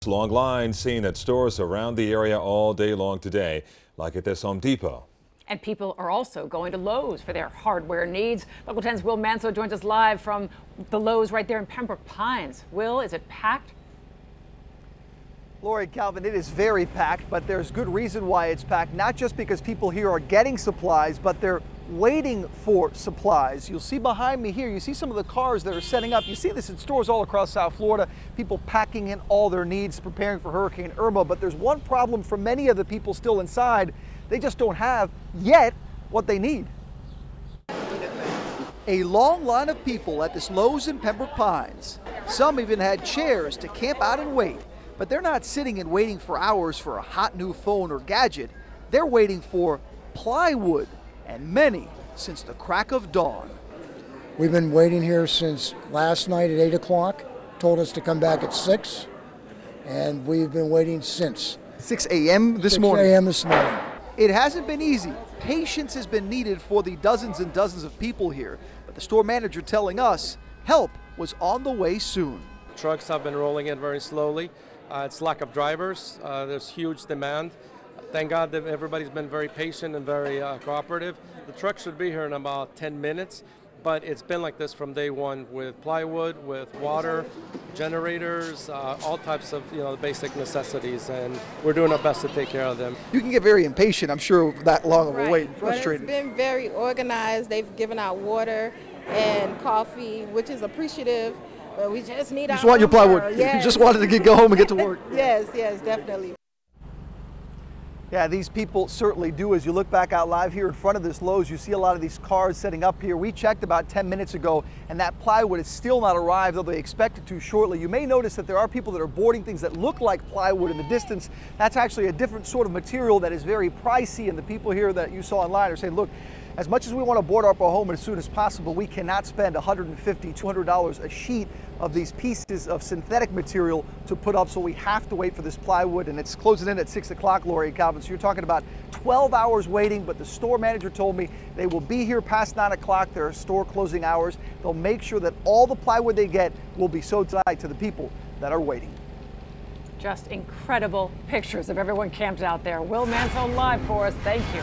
Long lines seen at stores around the area all day long today, like at this Home Depot. And people are also going to Lowe's for their hardware needs. Local 10's Will Manso joins us live from the Lowe's right there in Pembroke Pines. Will, is it packed? Lori, Calvin, it is very packed, but there's good reason why it's packed. Not just because people here are getting supplies, but they're waiting for supplies. You'll see behind me here, you see some of the cars that are setting up. You see this in stores all across South Florida, people packing in all their needs, preparing for Hurricane Irma. But there's one problem for many of the people still inside. They just don't have yet what they need. A long line of people at this Lowe's in Pembroke Pines. Some even had chairs to camp out and wait. But they're not sitting and waiting for hours for a hot new phone or gadget. They're waiting for plywood, and many since the crack of dawn. We've been waiting here since last night at 8 o'clock. Told us to come back at 6, and we've been waiting since. 6 a.m. this morning. 6 a.m. this morning. It hasn't been easy. Patience has been needed for the dozens and dozens of people here. But the store manager telling us help was on the way soon. Trucks have been rolling in very slowly. It's lack of drivers. There's huge demand. Thank God that everybody's been very patient and very cooperative. The truck should be here in about 10 minutes, but it's been like this from day one with plywood, with water, generators, all types of the basic necessities, and we're doing our best to take care of them. You can get very impatient, I'm sure, with that long of a wait, frustrated. But it's been very organized. They've given out water and coffee, which is appreciative. But we just need You just want your plywood. Yes. You just wanted to go home and get to work. Yes, definitely. Yeah, these people certainly do. As you look back out live here in front of this Lowe's, you see a lot of these cars setting up here. We checked about 10 minutes ago, and that plywood is still not arrived, though they expect it to shortly. You may notice that there are people that are boarding things that look like plywood in the distance. That's actually a different sort of material that is very pricey, and the people here that you saw online are saying, look, as much as we want to board up our home as soon as possible, we cannot spend $150, $200 a sheet of these pieces of synthetic material to put up, so we have to wait for this plywood, and it's closing in at 6 o'clock, Lori and Calvin. So you're talking about 12 hours waiting, but the store manager told me they will be here past 9 o'clock. Their store closing hours. They'll make sure that all the plywood they get will be sold tonight to the people that are waiting. Just incredible pictures of everyone camped out there. Will Manso live for us. Thank you.